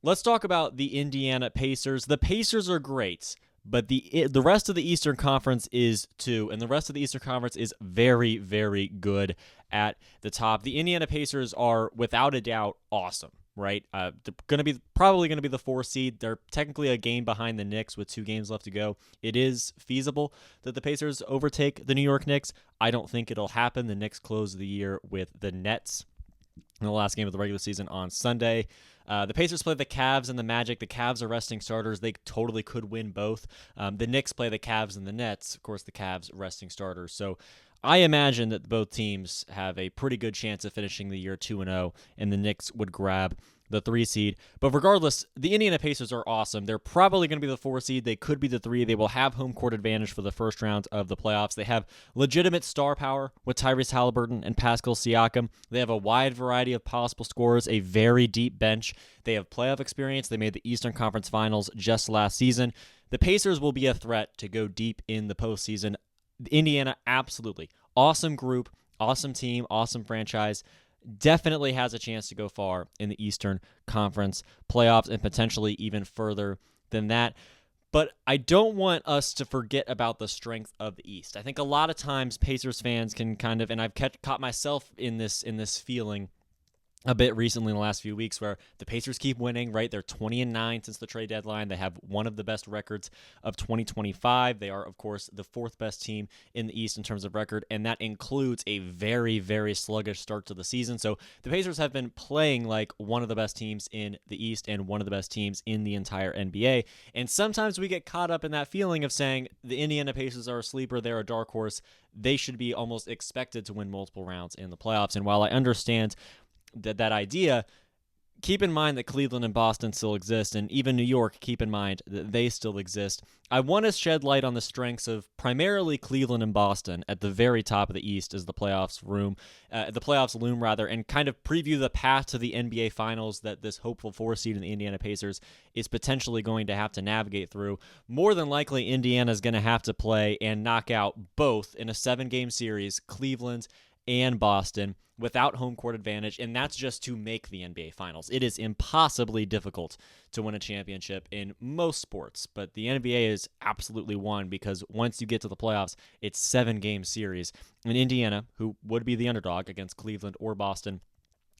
let's talk about the Indiana Pacers. The Pacers are great, but the rest of the Eastern Conference is too, and the rest of the Eastern Conference is very, very good at the top. The Indiana Pacers are, without a doubt, awesome. Right, they're probably gonna be the 4 seed. They're technically a game behind the Knicks with 2 games left to go. It is feasible that the Pacers overtake the New York Knicks. I don't think it'll happen. The Knicks close the year with the Nets in the last game of the regular season on Sunday. The Pacers play the Cavs and the Magic. The Cavs are resting starters. They totally could win both. The Knicks play the Cavs and the Nets. Of course, the Cavs resting starters. So I imagine that both teams have a pretty good chance of finishing the year 2-0, and the Knicks would grab the 3 seed. But regardless, the Indiana Pacers are awesome. They're probably going to be the 4 seed. They could be the 3. They will have home court advantage for the first round of the playoffs. They have legitimate star power with Tyrese Halliburton and Pascal Siakam. They have a wide variety of possible scorers, a very deep bench. They have playoff experience. They made the Eastern Conference Finals just last season. The Pacers will be a threat to go deep in the postseason. Indiana, absolutely. Awesome group, awesome team, awesome franchise. Definitely has a chance to go far in the Eastern Conference playoffs and potentially even further than that. But I don't want us to forget about the strength of the East. I think a lot of times Pacers fans can kind of, and I've caught myself in this feeling a bit recently in the last few weeks, where the Pacers keep winning, right? They're 20-9 since the trade deadline. They have one of the best records of 2025. They are, of course, the 4th best team in the East in terms of record, and that includes a very, very sluggish start to the season. So the Pacers have been playing like one of the best teams in the East and one of the best teams in the entire NBA. And sometimes we get caught up in that feeling of saying the Indiana Pacers are a sleeper, they're a dark horse. They should be almost expected to win multiple rounds in the playoffs. And while I understand that idea, keep in mind that Cleveland and Boston still exist, and even New York, keep in mind that they still exist. I want to shed light on the strengths of primarily Cleveland and Boston at the very top of the East as the playoffs loom, and kind of preview the path to the NBA Finals that this hopeful 4 seed in the Indiana Pacers is potentially going to have to navigate through. More than likely, Indiana is going to have to play and knock out both in a 7-game series, Cleveland and Boston, without home court advantage, and that's just to make the NBA Finals. It is impossibly difficult to win a championship in most sports, but the NBA is absolutely one, because once you get to the playoffs, it's 7-game series. And Indiana, who would be the underdog against Cleveland or Boston,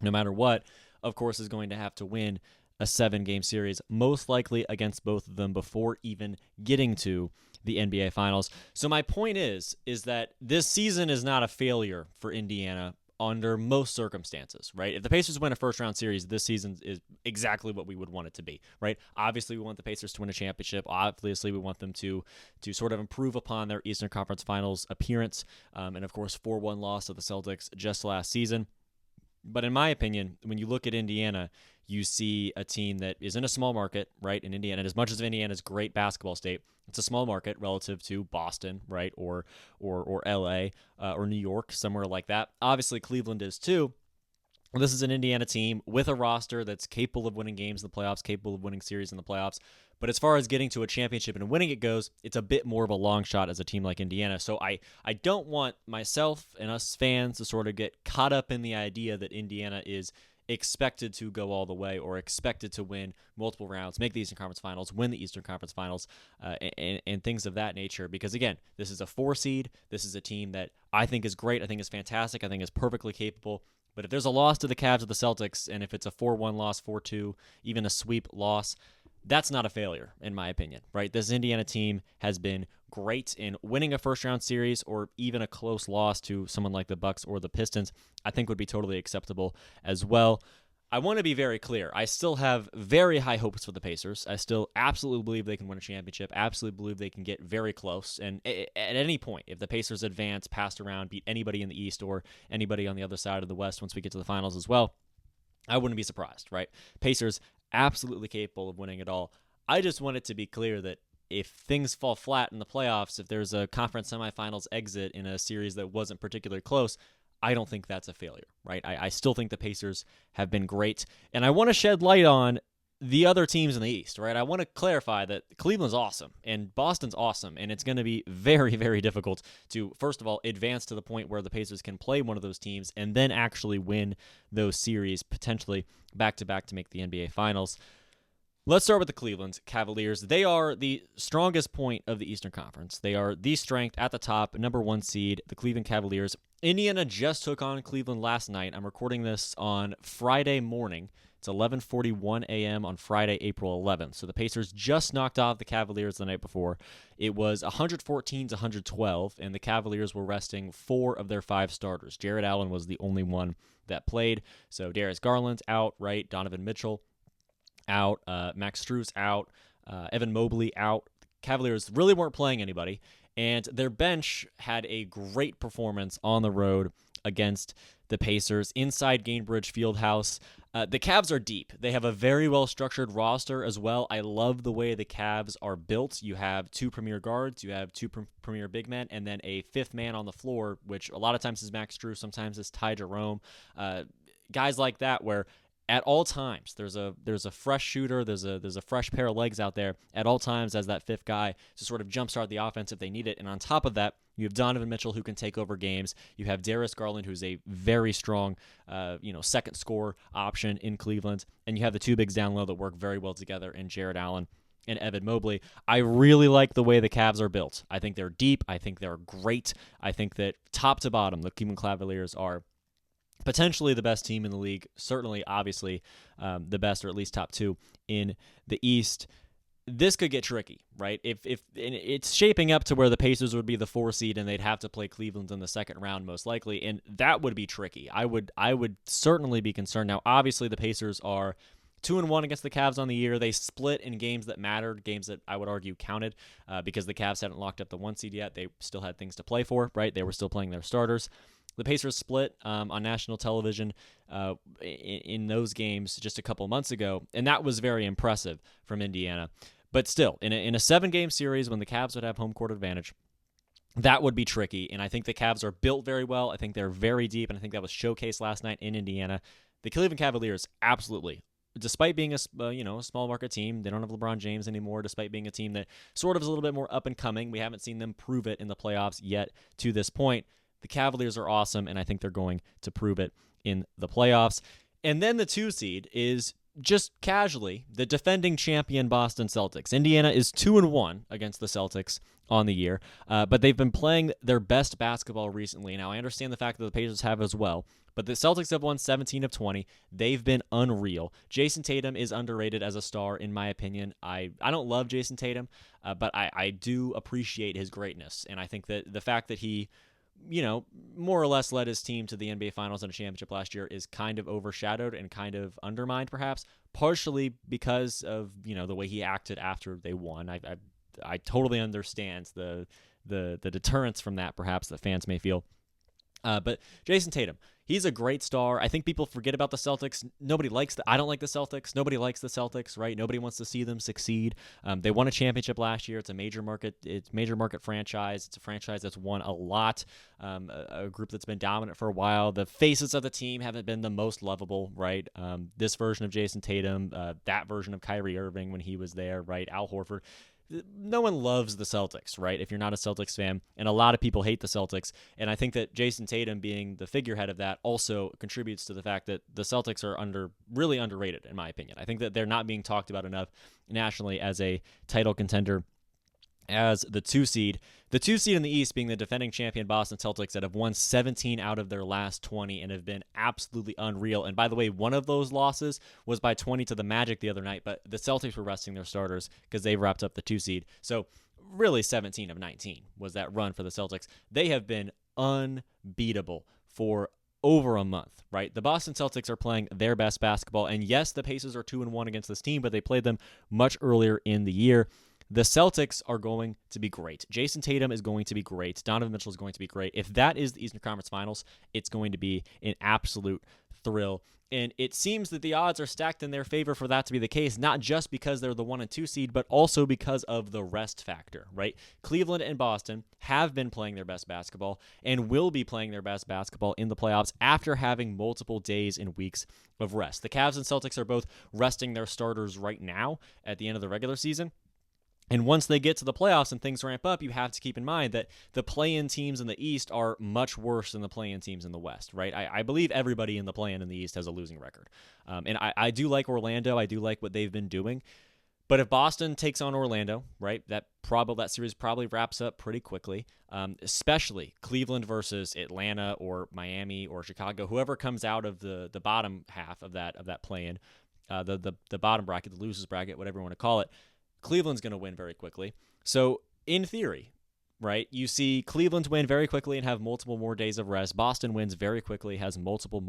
no matter what, of course, is going to have to win a 7-game series, most likely against both of them before even getting to the NBA Finals. So my point is that this season is not a failure for Indiana under most circumstances, right? If the Pacers win a first-round series, this season is exactly what we would want it to be, right? Obviously, we want the Pacers to win a championship. Obviously, we want them to sort of improve upon their Eastern Conference Finals appearance, and of course, 4-1 loss to the Celtics just last season. But in my opinion, when you look at Indiana, you see a team that is in a small market, right, in Indiana. And as much as Indiana's a great basketball state, it's a small market relative to Boston, right, or LA, or New York, somewhere like that. Obviously, Cleveland is too. This is an Indiana team with a roster that's capable of winning games in the playoffs, capable of winning series in the playoffs. But as far as getting to a championship and winning it goes, it's a bit more of a long shot as a team like Indiana. So I don't want myself and us fans to sort of get caught up in the idea that Indiana is expected to go all the way or expected to win multiple rounds, make the Eastern Conference Finals, win the Eastern Conference Finals, and things of that nature. Because, again, this is a 4 seed. This is a team that I think is great. I think is fantastic. I think is perfectly capable. But if there's a loss to the Cavs or the Celtics, and if it's a 4-1 loss, 4-2, even a sweep loss, that's not a failure, in my opinion, right? This Indiana team has been great in winning a first-round series, or even a close loss to someone like the Bucks or the Pistons, I think would be totally acceptable as well. I want to be very clear. I still have very high hopes for the Pacers. I still absolutely believe they can win a championship, absolutely believe they can get very close. And at any point, if the Pacers advance, pass around, beat anybody in the East or anybody on the other side of the West once we get to the finals as well, I wouldn't be surprised, right? Pacers absolutely capable of winning it all. I just want it to be clear that if things fall flat in the playoffs, if there's a conference semifinals exit in a series that wasn't particularly close, I don't think that's a failure, right? I still think the Pacers have been great. And I want to shed light on the other teams in the East, right? I want to clarify that Cleveland's awesome and Boston's awesome, and it's going to be very, very difficult to, first of all, advance to the point where the Pacers can play one of those teams and then actually win those series, potentially back-to-back to make the NBA Finals. Let's start with the Cleveland Cavaliers. They are the strongest point of the Eastern Conference. They are the strength at the top, number 1 seed, the Cleveland Cavaliers. Indiana just took on Cleveland last night. I'm recording this on Friday morning. It's 11:41 a.m. on Friday, April 11th. So the Pacers just knocked off the Cavaliers the night before. It was 114 to 112, and the Cavaliers were resting 4 of their 5 starters. Jarrett Allen was the only one that played. So Darius Garland out, right? Donovan Mitchell out, Max Strus out, Evan Mobley out. Cavaliers really weren't playing anybody, and their bench had a great performance on the road against the Pacers inside Gainbridge Fieldhouse. The Cavs are deep. They have a very well-structured roster as well. I love the way the Cavs are built. You have 2 premier guards, you have 2 premier big men, and then a 5th man on the floor, which a lot of times is Max Strus, sometimes is Ty Jerome. Guys like that where at all times there's a fresh shooter, there's a fresh pair of legs out there at all times as that 5th guy to sort of jumpstart the offense if they need it. And on top of that, you have Donovan Mitchell who can take over games. You have Darius Garland, who's a very strong second score option in Cleveland, and you have the 2 bigs down low that work very well together in Jarrett Allen and Evan Mobley. I really like the way the Cavs are built. I think they're deep. I think they're great. I think that top to bottom, the Cleveland Cavaliers are potentially the best team in the league, certainly, obviously, the best or at least top 2 in the East. This could get tricky, right? If it's shaping up to where the Pacers would be the 4 seed and they'd have to play Cleveland in the second round most likely, and that would be tricky. I would certainly be concerned. Now, obviously, the Pacers are 2-1 against the Cavs on the year. They split in games that mattered, games that I would argue counted, because the Cavs hadn't locked up the 1 seed yet. They still had things to play for, right? They were still playing their starters. The Pacers split on national television in those games just a couple months ago, and that was very impressive from Indiana. But still, in a 7-game series when the Cavs would have home court advantage, that would be tricky, and I think the Cavs are built very well. I think they're very deep, and I think that was showcased last night in Indiana. The Cleveland Cavaliers, absolutely. Despite being a small market team, they don't have LeBron James anymore. Despite being a team that sort of is a little bit more up and coming, we haven't seen them prove it in the playoffs yet to this point. The Cavaliers are awesome, and I think they're going to prove it in the playoffs. And then the 2 seed is just casually the defending champion Boston Celtics. Indiana is 2-1 against the Celtics on the year, but they've been playing their best basketball recently. Now, I understand the fact that the Pacers have as well, but the Celtics have won 17 of 20. They've been unreal. Jason Tatum is underrated as a star, in my opinion. I don't love Jason Tatum, but I do appreciate his greatness, and I think that the fact that he more or less led his team to the NBA Finals and a championship last year is kind of overshadowed and kind of undermined, perhaps, partially because of, the way he acted after they won. I totally understand the deterrence from that, perhaps, that fans may feel. But Jason Tatum, he's a great star. I think people forget about the Celtics. I don't like the Celtics. Nobody likes the Celtics, right? Nobody wants to see them succeed. They won a championship last year. It's a major market franchise. It's a franchise that's won a lot. A group that's been dominant for a while. The faces of the team haven't been the most lovable, right? This version of Jason Tatum, that version of Kyrie Irving when he was there, right? Al Horford. No one loves the Celtics, right? If you're not a Celtics fan, and a lot of people hate the Celtics, and I think that Jason Tatum being the figurehead of that also contributes to the fact that the Celtics are really underrated, in my opinion. I think that they're not being talked about enough nationally as a title contender as the 2 seed. The 2 seed in the East being the defending champion Boston Celtics that have won 17 out of their last 20 and have been absolutely unreal. And by the way, one of those losses was by 20 to the Magic the other night, but the Celtics were resting their starters because they wrapped up the 2 seed. So really 17 of 19 was that run for the Celtics. They have been unbeatable for over a month, right? The Boston Celtics are playing their best basketball, and yes, the Pacers are 2-1 against this team, but they played them much earlier in the year. The Celtics are going to be great. Jason Tatum is going to be great. Donovan Mitchell is going to be great. If that is the Eastern Conference Finals, it's going to be an absolute thrill. And it seems that the odds are stacked in their favor for that to be the case, not just because they're the 1 and 2 seed, but also because of the rest factor, right? Cleveland and Boston have been playing their best basketball and will be playing their best basketball in the playoffs after having multiple days and weeks of rest. The Cavs and Celtics are both resting their starters right now at the end of the regular season. And once they get to the playoffs and things ramp up, you have to keep in mind that the play-in teams in the East are much worse than the play-in teams in the West, right? I believe everybody in the play-in in the East has a losing record. And I do like Orlando. I do like what they've been doing. But if Boston takes on Orlando, right, that series probably wraps up pretty quickly. Especially Cleveland versus Atlanta or Miami or Chicago, whoever comes out of the bottom half of that play-in, the bottom bracket, the losers bracket, whatever you want to call it. Cleveland's going to win very quickly. So in theory, right, you see Cleveland win very quickly and have multiple more days of rest. Boston wins very quickly, has multiple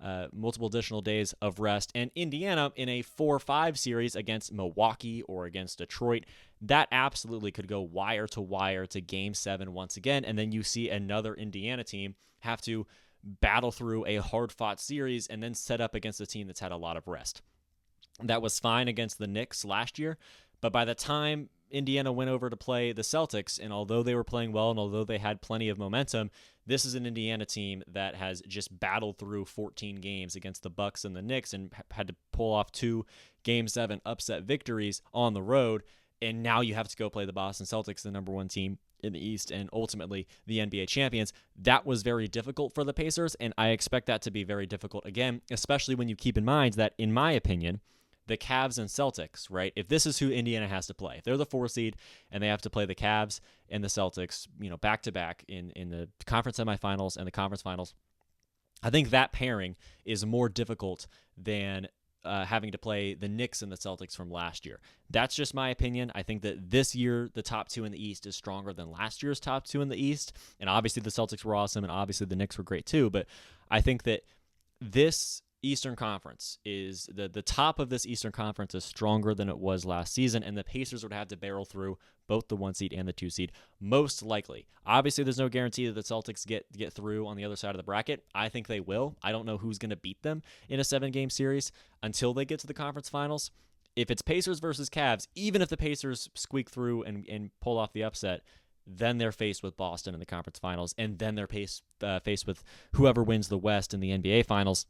additional days of rest. And Indiana in a 4-5 series against Milwaukee or against Detroit, that absolutely could go wire to wire to Game 7 once again. And then you see another Indiana team have to battle through a hard-fought series and then set up against a team that's had a lot of rest. That was fine against the Knicks last year, but by the time Indiana went over to play the Celtics, and although they were playing well and although they had plenty of momentum, this is an Indiana team that has just battled through 14 games against the Bucks and the Knicks and had to pull off 2 Game 7 upset victories on the road, and now you have to go play the Boston Celtics, the number 1 team in the East and ultimately the NBA champions. That was very difficult for the Pacers, and I expect that to be very difficult again, especially when you keep in mind that, in my opinion, the Cavs and Celtics, right? If this is who Indiana has to play, if they're the 4 seed and they have to play the Cavs and the Celtics, back to back in the conference semifinals and the conference finals, I think that pairing is more difficult than having to play the Knicks and the Celtics from last year. That's just my opinion. I think that this year the top 2 in the East is stronger than last year's top 2 in the East, and obviously the Celtics were awesome, and obviously the Knicks were great too. But I think that this Eastern Conference is the top of this Eastern Conference is stronger than it was last season, and the Pacers would have to barrel through both the 1 seed and the 2 seed, most likely. Obviously, there's no guarantee that the Celtics get through on the other side of the bracket. I think they will. I don't know who's going to beat them in a 7-game series until they get to the conference finals. If it's Pacers versus Cavs, even if the Pacers squeak through and pull off the upset, then they're faced with Boston in the conference finals, and then they're faced with whoever wins the West in the NBA finals.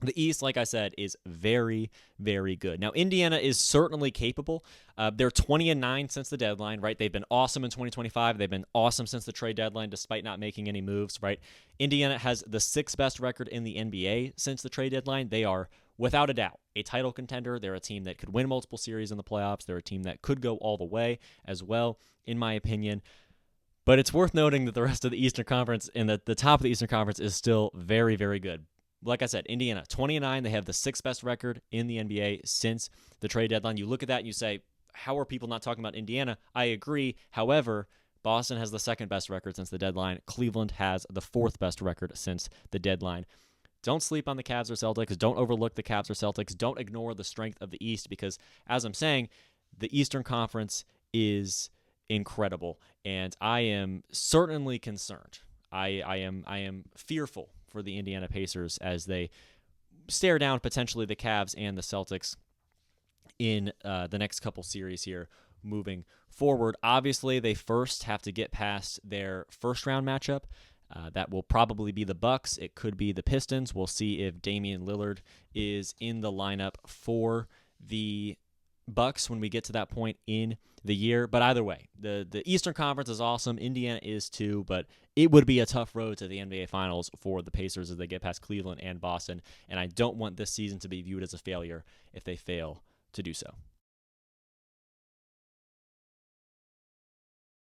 The East, like I said, is very, very good. Now, Indiana is certainly capable. They're 20-9 since the deadline, right? They've been awesome in 2025. They've been awesome since the trade deadline, despite not making any moves, right? Indiana has the 6th best record in the NBA since the trade deadline. They are, without a doubt, a title contender. They're a team that could win multiple series in the playoffs. They're a team that could go all the way as well, in my opinion. But it's worth noting that the rest of the Eastern Conference and the top of the Eastern Conference is still very, very good. Like I said, Indiana, 20-9. They have the 6th best record in the NBA since the trade deadline. You look at that and you say, how are people not talking about Indiana? I agree. However, Boston has the 2nd best record since the deadline. Cleveland has the 4th best record since the deadline. Don't sleep on the Cavs or Celtics. Don't overlook the Cavs or Celtics. Don't ignore the strength of the East because, as I'm saying, the Eastern Conference is incredible, and I am certainly concerned. I am fearful for the Indiana Pacers as they stare down potentially the Cavs and the Celtics in the next couple series here moving forward. Obviously, they first have to get past their first-round matchup. That will probably be the Bucks. It could be the Pistons. We'll see if Damian Lillard is in the lineup for the Bucks when we get to that point in the year. But either way, the Eastern Conference is awesome. Indiana is too, but it would be a tough road to the NBA Finals for the Pacers as they get past Cleveland and Boston, and I don't want this season to be viewed as a failure if they fail to do so.